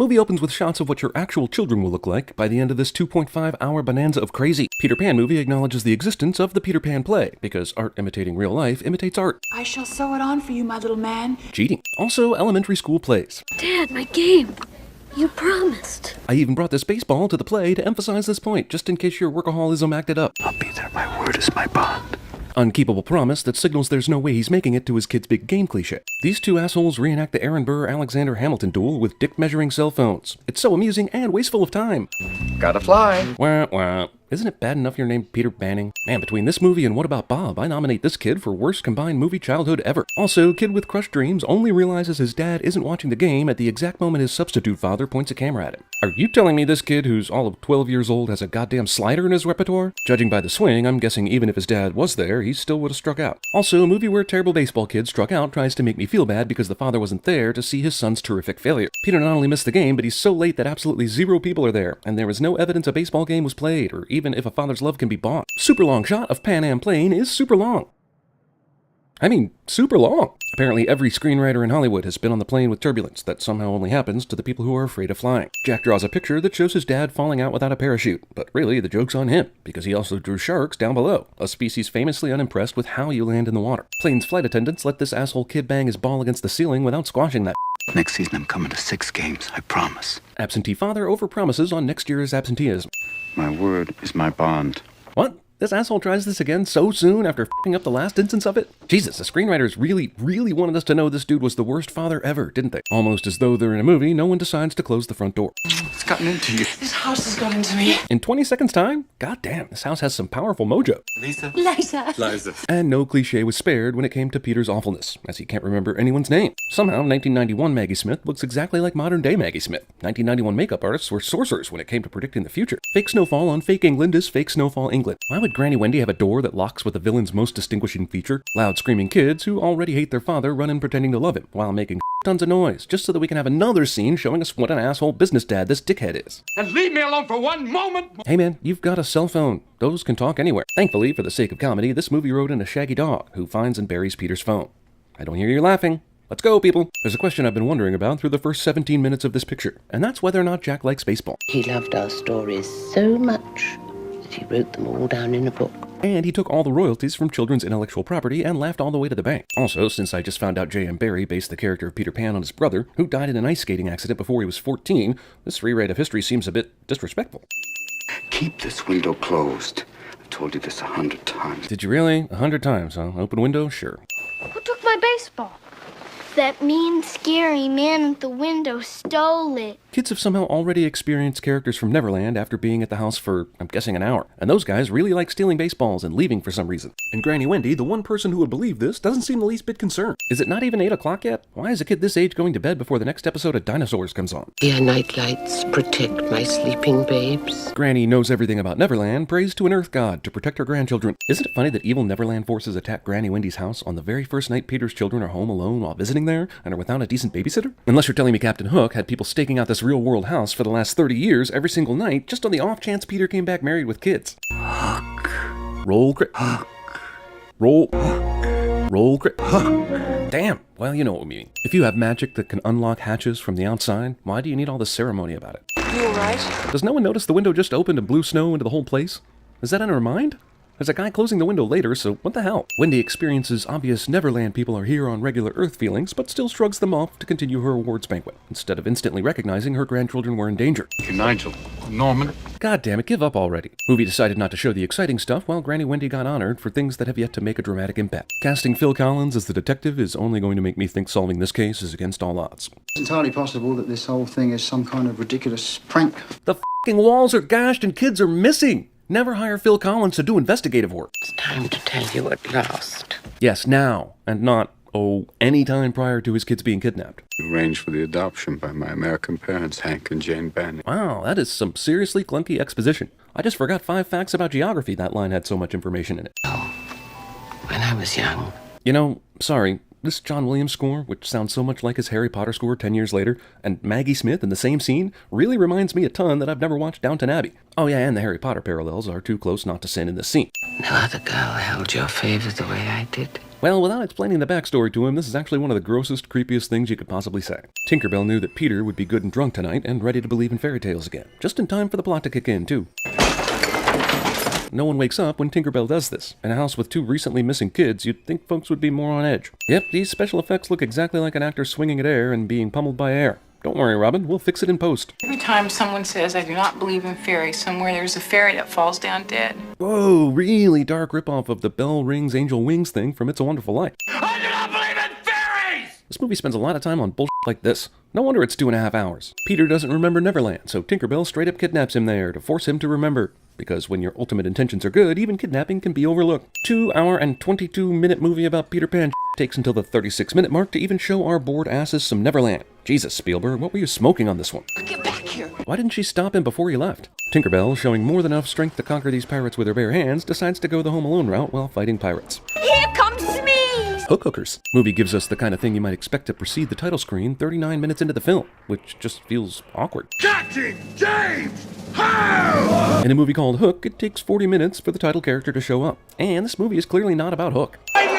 Movie opens with shots of what your actual children will look like by the end of this 2.5-hour bonanza of crazy. Peter Pan movie acknowledges the existence of the Peter Pan play, because art imitating real life imitates art. I shall sew it on for you, my little man. Cheating. Also, elementary school plays. Dad, my game. You promised. I even brought this baseball to the play to emphasize this point, just in case your workaholism acted up. I'll be there. My word is my bond. Unkeepable promise that signals there's no way he's making it to his kid's big game cliche. These two assholes reenact the Aaron Burr-Alexander Hamilton duel with dick-measuring cell phones. It's so amusing and wasteful of time. Gotta fly. Wah, wah. Isn't it bad enough you're named Peter Banning? Man, between this movie and What About Bob, I nominate this kid for worst combined movie childhood ever. Also, kid with crushed dreams only realizes his dad isn't watching the game at the exact moment his substitute father points a camera at him. Are you telling me this kid, who's all of 12 years old, has a goddamn slider in his repertoire? Judging by the swing, I'm guessing even if his dad was there, he still would have struck out. Also, a movie where a terrible baseball kid struck out tries to make me feel bad because the father wasn't there to see his son's terrific failure. Peter not only missed the game, but he's so late that absolutely zero people are there, and there is no evidence a baseball game was played, or even if a father's love can be bought. Super long shot of Pan Am plane is super long. I mean, super long. Apparently every screenwriter in Hollywood has been on the plane with turbulence that somehow only happens to the people who are afraid of flying. Jack draws a picture that shows his dad falling out without a parachute, but really the joke's on him, because he also drew sharks down below, a species famously unimpressed with how you land in the water. Plane's flight attendants let this asshole kid bang his ball against the ceiling without squashing that. Next season I'm coming to 6 games, I promise. Absentee father overpromises on next year's absenteeism. My word is my bond. What? This asshole tries this again so soon after f***ing up the last instance of it? Jesus, the screenwriters really wanted us to know this dude was the worst father ever, didn't they? Almost as though they're in a movie, no one decides to close the front door. It's gotten into you. This house has got into me. In 20 seconds time? God damn, this house has some powerful mojo. Liza. And no cliche was spared when it came to Peter's awfulness, as he can't remember anyone's name. Somehow, 1991 Maggie Smith looks exactly like modern-day Maggie Smith. 1991 makeup artists were sorcerers when it came to predicting the future. Fake snowfall on fake England is fake snowfall England. Why would Granny Wendy have a door that locks with the villain's most distinguishing feature? Loud screaming kids who already hate their father run in pretending to love him, while making tons of noise, just so that we can have another scene showing us what an asshole business dad this dickhead is. And leave me alone for one moment! Hey man, you've got a cell phone. Those can talk anywhere. Thankfully, for the sake of comedy, this movie wrote in a shaggy dog who finds and buries Peter's phone. I don't hear you laughing. Let's go, people. There's a question I've been wondering about through the first 17 minutes of this picture, and that's whether or not Jack likes baseball. He loved our stories so much that he wrote them all down in a book. And he took all the royalties from children's intellectual property and laughed all the way to the bank. Also, since I just found out J.M. Barrie based the character of Peter Pan on his brother, who died in an ice skating accident before he was 14, this rewrite of history seems a bit disrespectful. Keep this window closed. I've told you this 100 times. Did you really? 100 times, huh? Open window? Sure. Who took my baseball? That mean, scary man at the window stole it. Kids have somehow already experienced characters from Neverland after being at the house for, I'm guessing, an hour. And those guys really like stealing baseballs and leaving for some reason. And Granny Wendy, the one person who would believe this, doesn't seem the least bit concerned. Is it not even 8 o'clock yet? Why is a kid this age going to bed before the next episode of Dinosaurs comes on? Dear nightlights, protect my sleeping babes. Granny knows everything about Neverland, prays to an earth god to protect her grandchildren. Isn't it funny that evil Neverland forces attack Granny Wendy's house on the very first night Peter's children are home alone while visiting there and are without a decent babysitter? Unless you're telling me Captain Hook had people staking out this real-world house for the last 30 years every single night just on the off chance Peter came back married with kids. Hook. Roll crit. Hook. Roll. Hook. Roll crit. Hook. Damn. Well, you know what I mean. If you have magic that can unlock hatches from the outside, why do you need all this ceremony about it? You all right? Does no one notice the window just opened and blew snow into the whole place? Is that in her mind? There's a guy closing the window later, so what the hell? Wendy experiences obvious Neverland people are here on regular Earth feelings, but still shrugs them off to continue her awards banquet, instead of instantly recognizing her grandchildren were in danger. Okay, Nigel. Norman. God damn it, give up already. Movie decided not to show the exciting stuff while Granny Wendy got honored for things that have yet to make a dramatic impact. Casting Phil Collins as the detective is only going to make me think solving this case is against all odds. It's entirely possible that this whole thing is some kind of ridiculous prank. The f***ing walls are gashed and kids are missing! Never hire Phil Collins to do investigative work. It's time to tell you at last. Yes, now, and not, any time prior to his kids being kidnapped. Arranged for the adoption by my American parents, Hank and Jane Banning. Wow, that is some seriously clunky exposition. I just forgot 5 facts about geography that line had so much information in it. When I was young. You know, sorry, this John Williams score, which sounds so much like his Harry Potter score 10 years later, and Maggie Smith in the same scene, really reminds me a ton that I've never watched Downton Abbey. Oh yeah, and the Harry Potter parallels are too close not to sin in this scene. No other girl held your favor the way I did. Well, without explaining the backstory to him, this is actually one of the grossest, creepiest things you could possibly say. Tinkerbell knew that Peter would be good and drunk tonight and ready to believe in fairy tales again. Just in time for the plot to kick in, too. No one wakes up when Tinkerbell does this. In a house with 2 recently missing kids, you'd think folks would be more on edge. Yep, these special effects look exactly like an actor swinging at air and being pummeled by air. Don't worry, Robin, we'll fix it in post. Every time someone says, I do not believe in fairies, somewhere there's a fairy that falls down dead. Whoa, really dark ripoff of the Bell Rings Angel Wings thing from It's a Wonderful Life. I do not believe in fairies! This movie spends a lot of time on bullshit like this. No wonder it's 2.5 hours. Peter doesn't remember Neverland, so Tinkerbell straight up kidnaps him there to force him to remember. Because when your ultimate intentions are good, even kidnapping can be overlooked. 2-hour and 22-minute movie about Peter Pan takes until the 36-minute mark to even show our bored asses some Neverland. Jesus, Spielberg, what were you smoking on this one? Get back here. Why didn't she stop him before he left? Tinkerbell, showing more than enough strength to conquer these pirates with her bare hands, decides to go the Home Alone route while fighting pirates. Here comes me! Hookers. Movie gives us the kind of thing you might expect to precede the title screen 39 minutes into the film, which just feels awkward. Captain James! How? In a movie called Hook, it takes 40 minutes for the title character to show up. And this movie is clearly not about Hook. I'm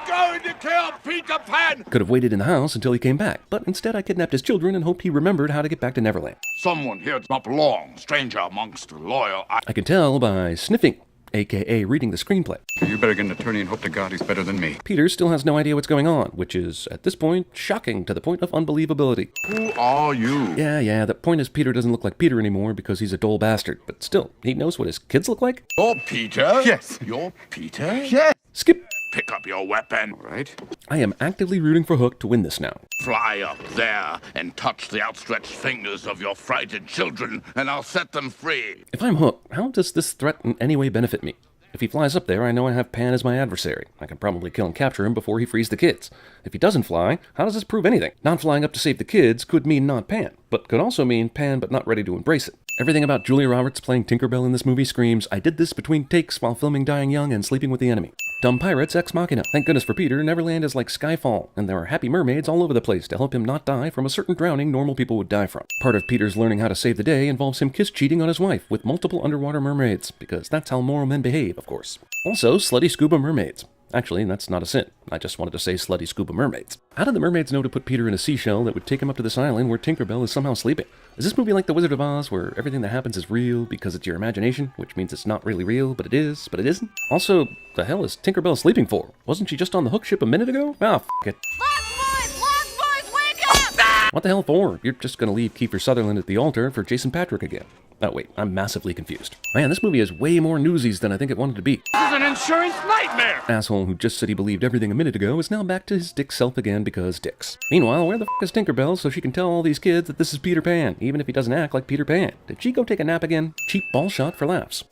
going to kill Peter Pan! Could have waited in the house until he came back, but instead I kidnapped his children and hoped he remembered how to get back to Neverland. Someone here does not belong, stranger amongst the loyal. I can tell by sniffing, aka reading the screenplay. You better get an attorney and hope to God he's better than me. Peter still has no idea what's going on, which is, at this point, shocking to the point of unbelievability. Who are you? Yeah, the point is Peter doesn't look like Peter anymore because he's a dull bastard, but still, he knows what his kids look like? You're Peter? Yes. You're Peter? Yes. Skip! Pick up your weapon. All right. I am actively rooting for Hook to win this now. Fly up there and touch the outstretched fingers of your frightened children, and I'll set them free. If I'm Hook, how does this threat in any way benefit me? If he flies up there, I know I have Pan as my adversary. I can probably kill and capture him before he frees the kids. If he doesn't fly, how does this prove anything? Not flying up to save the kids could mean not Pan, but could also mean Pan but not ready to embrace it. Everything about Julia Roberts playing Tinkerbell in this movie screams, I did this between takes while filming Dying Young and Sleeping with the Enemy. Dumb pirates ex machina. Thank goodness for Peter, Neverland is like Skyfall, and there are happy mermaids all over the place to help him not die from a certain drowning normal people would die from. Part of Peter's learning how to save the day involves him kiss cheating on his wife with multiple underwater mermaids, because that's how moral men behave, of course. Also, slutty scuba mermaids. Actually, that's not a sin. I just wanted to say slutty scuba mermaids. How did the mermaids know to put Peter in a seashell that would take him up to this island where Tinkerbell is somehow sleeping? Is this movie like The Wizard of Oz, where everything that happens is real because it's your imagination, which means it's not really real, but it is, but it isn't? Also, the hell is Tinkerbell sleeping for? Wasn't she just on the Hook ship a minute ago? Ah, f*** it. Lost boys, wake up! What the hell for? You're just gonna leave Kiefer Sutherland at the altar for Jason Patrick again. Oh wait, I'm massively confused. Man, this movie has way more newsies than I think it wanted to be. This is an insurance nightmare! Asshole who just said he believed everything a minute ago is now back to his dick self again because dicks. Meanwhile, where the f*** is Tinkerbell so she can tell all these kids that this is Peter Pan, even if he doesn't act like Peter Pan? Did she go take a nap again? Cheap ball shot for laughs.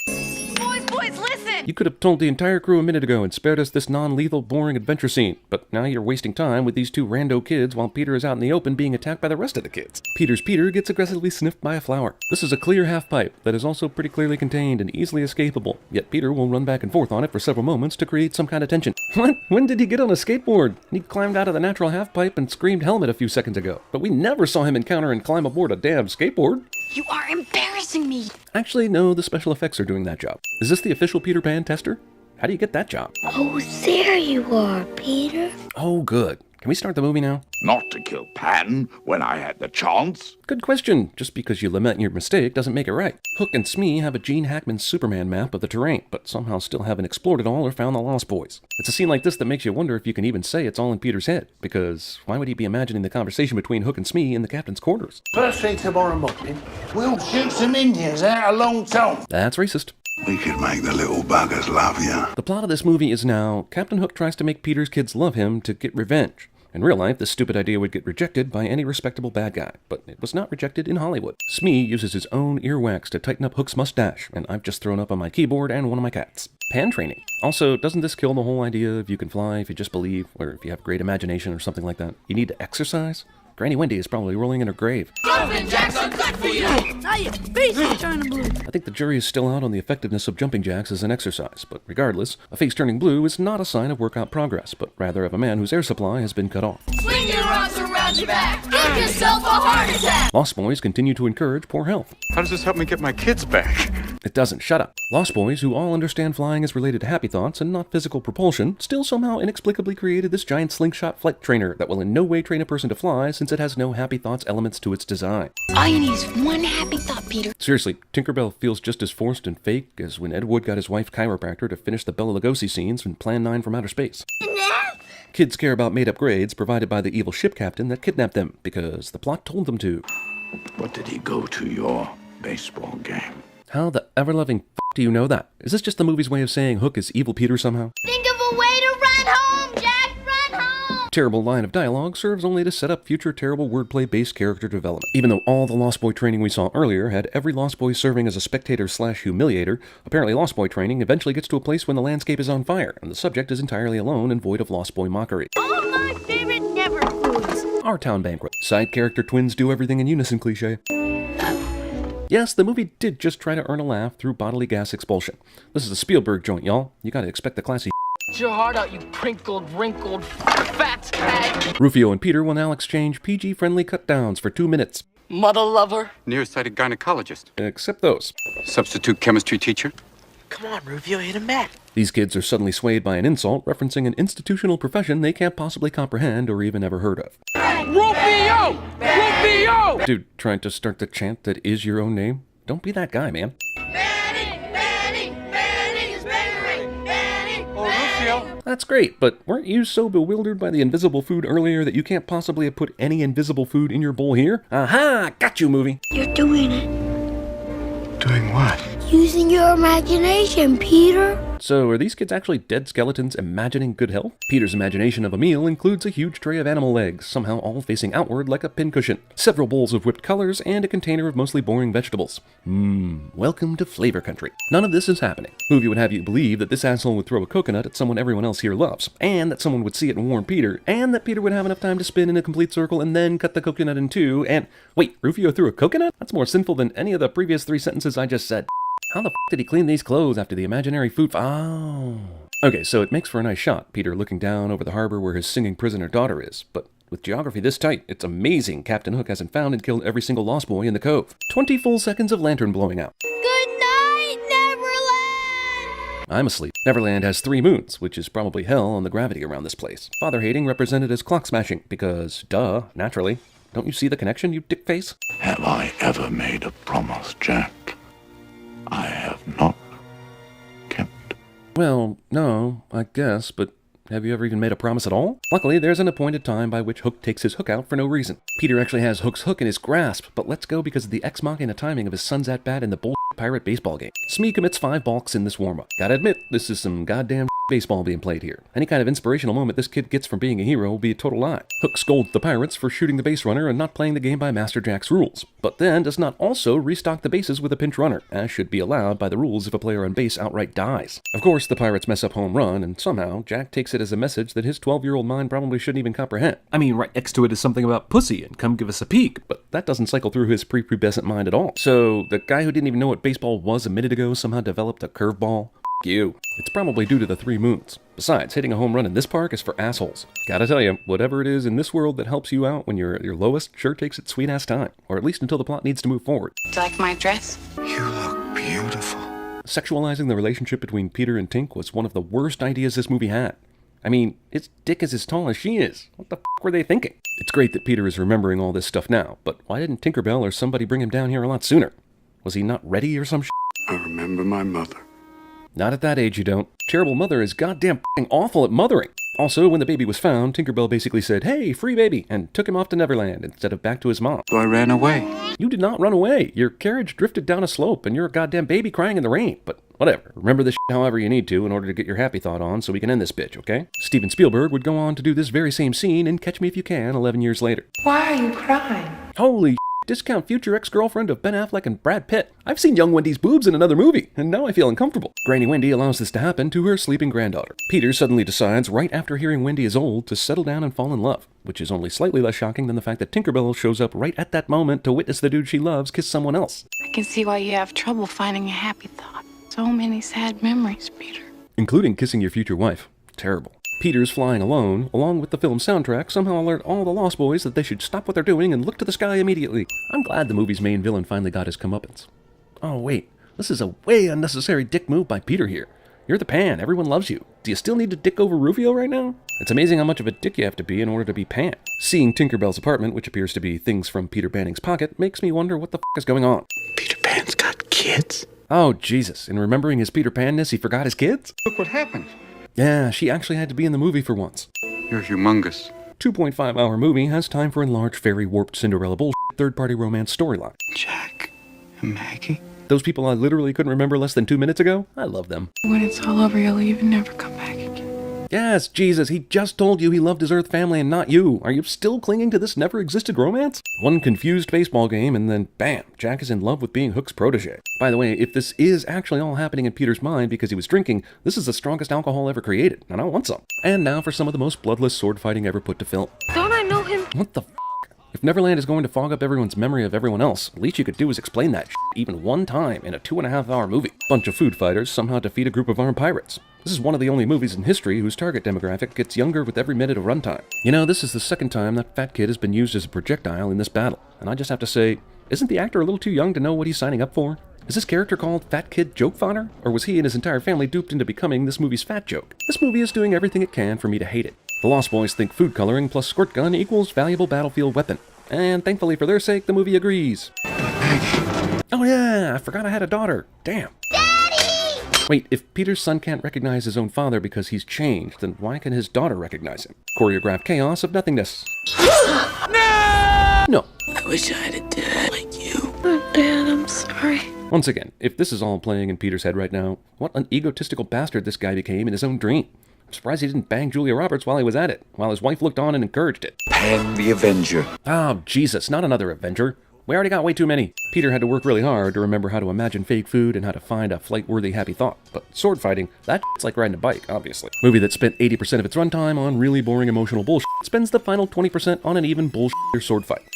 Boys, listen! You could have told the entire crew a minute ago and spared us this non-lethal, boring adventure scene, but now you're wasting time with these 2 rando kids while Peter is out in the open being attacked by the rest of the kids. Peter's Peter gets aggressively sniffed by a flower. This is a clear half-pipe that is also pretty clearly contained and easily escapable, yet Peter will run back and forth on it for several moments to create some kind of tension. What? When did he get on a skateboard? He climbed out of the natural half-pipe and screamed helmet a few seconds ago, but we never saw him encounter and climb aboard a damn skateboard. You are embarrassing me. Actually, no, the special effects are doing that job. Is this the official Peter Pan tester? How do you get that job? Oh, there you are, Peter. Oh, good. Can we start the movie now? Not to kill Pan when I had the chance. Good question. Just because you lament your mistake doesn't make it right. Hook and Smee have a Gene Hackman Superman map of the terrain, but somehow still haven't explored it all or found the Lost Boys. It's a scene like this that makes you wonder if you can even say it's all in Peter's head, because why would he be imagining the conversation between Hook and Smee in the captain's quarters? First thing tomorrow morning, we'll shoot some Indians out of Long Tom. That's racist. We could make the little buggers love you. The plot of this movie is now Captain Hook tries to make Peter's kids love him to get revenge. In real life, this stupid idea would get rejected by any respectable bad guy, but it was not rejected in Hollywood. Smee uses his own earwax to tighten up Hook's mustache, and I've just thrown up on my keyboard and one of my cats. Pan training. Also, doesn't this kill the whole idea of you can fly if you just believe, or if you have great imagination or something like that? You need to exercise? Granny Wendy is probably rolling in her grave. Jumping jacks are good for you! Now your face is turning blue. I think the jury is still out on the effectiveness of jumping jacks as an exercise, but regardless, a face turning blue is not a sign of workout progress, but rather of a man whose air supply has been cut off. Swing your arms around your back! Give yourself a heart attack! Lost Boys continue to encourage poor health. How does this help me get my kids back? It doesn't. Shut up. Lost Boys, who all understand flying is related to happy thoughts and not physical propulsion, still somehow inexplicably created this giant slingshot flight trainer that will in no way train a person to fly since it has no happy thoughts elements to its design. All you need is one happy thought, Peter. Seriously, Tinkerbell feels just as forced and fake as when Ed Wood got his wife chiropractor to finish the Bela Lugosi scenes in Plan 9 from Outer Space. Kids care about made-up grades provided by the evil ship captain that kidnapped them because the plot told them to. What did he go to your baseball game? How the ever-loving f*** do you know that? Is this just the movie's way of saying Hook is evil Peter somehow? Think of a way to run home, Jack! Run home! Terrible line of dialogue serves only to set up future terrible wordplay-based character development. Even though all the Lost Boy training we saw earlier had every Lost Boy serving as a spectator/humiliator, apparently Lost Boy training eventually gets to a place when the landscape is on fire, and the subject is entirely alone and void of Lost Boy mockery. All my favorite never foods. Our town banquet. Side character twins do everything in unison cliché. Yes, the movie did just try to earn a laugh through bodily gas expulsion. This is a Spielberg joint, y'all. You gotta expect the classy. Get your heart out, you crinkled, wrinkled, fat hag. Rufio and Peter will now exchange PG-friendly cut-downs for 2 minutes. Mother lover. Nearsighted gynecologist. Except those. Substitute chemistry teacher. Come on, Rufio, hit him back. These kids are suddenly swayed by an insult referencing an institutional profession they can't possibly comprehend or even ever heard of. Rufio! Rufio! Dude, trying to start the chant that is your own name? Don't be that guy, man. That's great, but weren't you so bewildered by the invisible food earlier that you can't possibly have put any invisible food in your bowl here? Aha! Got you, movie! You're doing it. Doing what? Using your imagination, Peter. So, are these kids actually dead skeletons imagining good health? Peter's imagination of a meal includes a huge tray of animal legs, somehow all facing outward like a pincushion, several bowls of whipped colors, and a container of mostly boring vegetables. Welcome to flavor country. None of this is happening. Movie would have you believe that this asshole would throw a coconut at someone everyone else here loves, and that someone would see it and warn Peter, and that Peter would have enough time to spin in a complete circle and then cut the coconut in two, and... Wait, Rufio threw a coconut? That's more sinful than any of the previous 3 sentences I just said. How the f*** did he clean these clothes after the imaginary food? Oh. Okay, so it makes for a nice shot, Peter looking down over the harbor where his singing prisoner daughter is, but with geography this tight, it's amazing Captain Hook hasn't found and killed every single Lost Boy in the cove. 20 full seconds of lantern blowing out. Good night, Neverland! I'm asleep. Neverland has 3 moons, which is probably hell on the gravity around this place. Father-hating represented as clock smashing, because, duh, naturally. Don't you see the connection, you dick face? Have I ever made a promise, Jack? I have not kept. Well, no, I guess, but have you ever even made a promise at all? Luckily, there's an appointed time by which Hook takes his hook out for no reason. Peter actually has Hook's hook in his grasp, but lets go because of the ex-machina timing of his son's at-bat in the bull pirate baseball game. Smee commits 5 balks in this warm-up. Gotta admit, this is some goddamn baseball being played here. Any kind of inspirational moment this kid gets from being a hero will be a total lie. Hook scolds the pirates for shooting the base runner and not playing the game by Master Jack's rules, but then does not also restock the bases with a pinch runner, as should be allowed by the rules if a player on base outright dies. Of course, the pirates mess up home run, and somehow Jack takes it as a message that his 12-year-old mind probably shouldn't even comprehend. I mean, right next to it is something about pussy and come give us a peek, but that doesn't cycle through his prepubescent mind at all. So, the guy who didn't even know what baseball was a minute ago somehow developed a curveball? You. It's probably due to the 3 moons. Besides, hitting a home run in this park is for assholes. Gotta tell you, whatever it is in this world that helps you out when you're at your lowest sure takes its sweet-ass time. Or at least until the plot needs to move forward. Do you like my dress? You look beautiful. Sexualizing the relationship between Peter and Tink was one of the worst ideas this movie had. I mean, its dick is as tall as she is. What the f*** were they thinking? It's great that Peter is remembering all this stuff now, but why didn't Tinkerbell or somebody bring him down here a lot sooner? Was he not ready or some shit? I remember my mother. Not at that age, you don't. Terrible mother is goddamn f***ing awful at mothering. Also, when the baby was found, Tinkerbell basically said, "Hey, free baby," and took him off to Neverland instead of back to his mom. So I ran away. You did not run away. Your carriage drifted down a slope, and you're a goddamn baby crying in the rain. But whatever. Remember this shit however you need to in order to get your happy thought on so we can end this bitch, okay? Steven Spielberg would go on to do this very same scene in Catch Me If You Can 11 years later. Why are you crying? Holy discount future ex-girlfriend of Ben Affleck and Brad Pitt. I've seen young Wendy's boobs in another movie, and now I feel uncomfortable. Granny Wendy allows this to happen to her sleeping granddaughter. Peter suddenly decides, right after hearing Wendy is old, to settle down and fall in love, which is only slightly less shocking than the fact that Tinkerbell shows up right at that moment to witness the dude she loves kiss someone else. I can see why you have trouble finding a happy thought. So many sad memories, Peter. Including kissing your future wife. Terrible. Peter's flying alone, along with the film's soundtrack, somehow alert all the Lost Boys that they should stop what they're doing and look to the sky immediately. I'm glad the movie's main villain finally got his comeuppance. Oh wait, This is a way unnecessary dick move by Peter here. You're the Pan, everyone loves you. Do you still need to dick over Rufio right now? It's amazing how much of a dick you have to be in order to be Pan. Seeing Tinkerbell's apartment, which appears to be things from Peter Banning's pocket, makes me wonder what the f*** is going on. Peter Pan's got kids? Oh, Jesus. In remembering his Peter Pan-ness, he forgot his kids? Look what happened. Yeah, she actually had to be in the movie for once. You're humongous. 2.5-hour movie has time for enlarged, fairy warped Cinderella bullshit third-party romance storyline. Jack and Maggie? Those people I literally couldn't remember less than 2 minutes ago? I love them. When it's all over, you'll leave and never come back again. Yes, Jesus, he just told you he loved his Earth family and not you. Are you still clinging to this never-existed romance? One confused baseball game and then, bam, Jack is in love with being Hook's protege. By the way, if this is actually all happening in Peter's mind because he was drinking, this is the strongest alcohol ever created, and I want some. And now for some of the most bloodless sword fighting ever put to film. Don't I know him? What the f***? If Neverland is going to fog up everyone's memory of everyone else, least you could do is explain that shit even one time in a 2.5-hour movie. Bunch of food fighters somehow defeat a group of armed pirates. This is one of the only movies in history whose target demographic gets younger with every minute of runtime. You know, this is the second time that fat kid has been used as a projectile in this battle, and I just have to say, isn't the actor a little too young to know what he's signing up for? Is this character called Fat Kid Joke Fodder? Or was he and his entire family duped into becoming this movie's fat joke? This movie is doing everything it can for me to hate it. The Lost Boys think food coloring plus squirt gun equals valuable battlefield weapon. And thankfully for their sake, the movie agrees. Oh yeah, I forgot I had a daughter. Damn. Daddy! Wait, if Peter's son can't recognize his own father because he's changed, then why can his daughter recognize him? Choreographed chaos of nothingness. No! I wish I had a dad like you. Oh, Dad, I'm sorry. Once again, if this is all playing in Peter's head right now, what an egotistical bastard this guy became in his own dream. I'm surprised he didn't bang Julia Roberts while he was at it, while his wife looked on and encouraged it. Pan the Avenger. Oh, Jesus, not another Avenger. We already got way too many. Peter had to work really hard to remember how to imagine fake food and how to find a flight-worthy happy thought. But sword fighting, that's like riding a bike, obviously. Movie that spent 80% of its runtime on really boring emotional bullshit spends the final 20% on an even bullshit sword fight.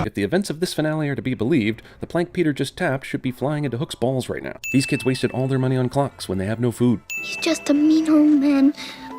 If the events of this finale are to be believed, the plank Peter just tapped should be flying into Hook's balls right now. These kids wasted all their money on clocks when they have no food. He's just a mean old man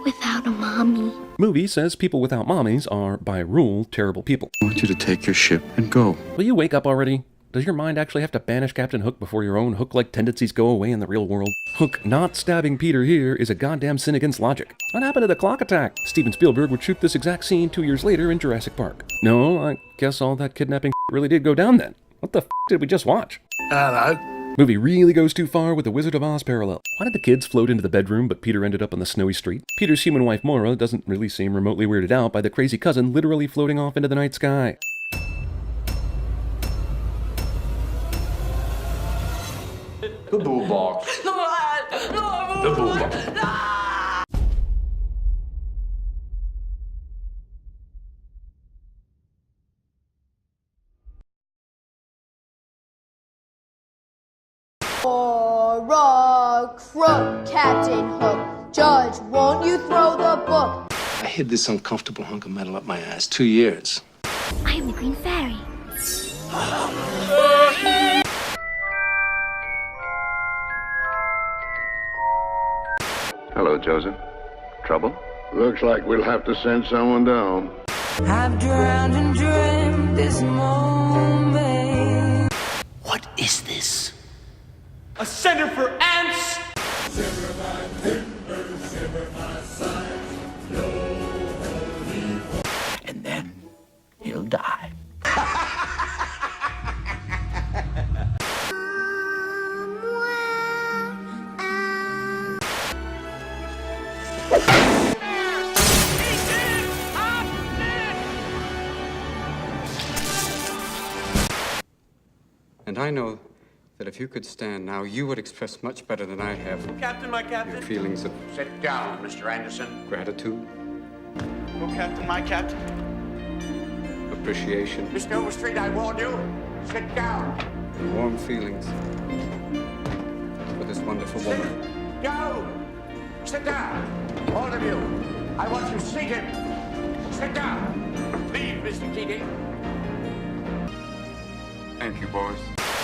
without a mommy. Movie says people without mommies are, by rule, terrible people. I want you to take your ship and go. Will you wake up already? Does your mind actually have to banish Captain Hook before your own Hook-like tendencies go away in the real world? Hook not stabbing Peter here is a goddamn sin against logic. What happened to the clock attack? Steven Spielberg would shoot this exact scene 2 years later in Jurassic Park. No, I guess all that kidnapping really did go down then. What the f*** did we just watch? Hello. Movie really goes too far with the Wizard of Oz parallel. Why did the kids float into the bedroom but Peter ended up on the snowy street? Peter's human wife Maura doesn't really seem remotely weirded out by the crazy cousin literally floating off into the night sky. The boo box. The boo box. For a crook, Captain Hook. Judge, won't you throw the book? I hid this uncomfortable hunk of metal up my ass 2 years. I am the Green Fairy. Hello, Joseph. Trouble? Looks like we'll have to send someone down. I've drowned and dreamed this moment. What is this? A center for ants! And then he'll die. And I know that if you could stand now, you would express much better than I have. Captain, my captain. Your feelings of... Sit down, Mr. Anderson. Gratitude. Oh, Captain, my captain. Appreciation. Mr. Overstreet, I warned you. Sit down. And warm feelings for this wonderful woman. Go! Sit down. All of you. I want you seated. Sit down. Leave, Mr. Keating. Thank you, boys.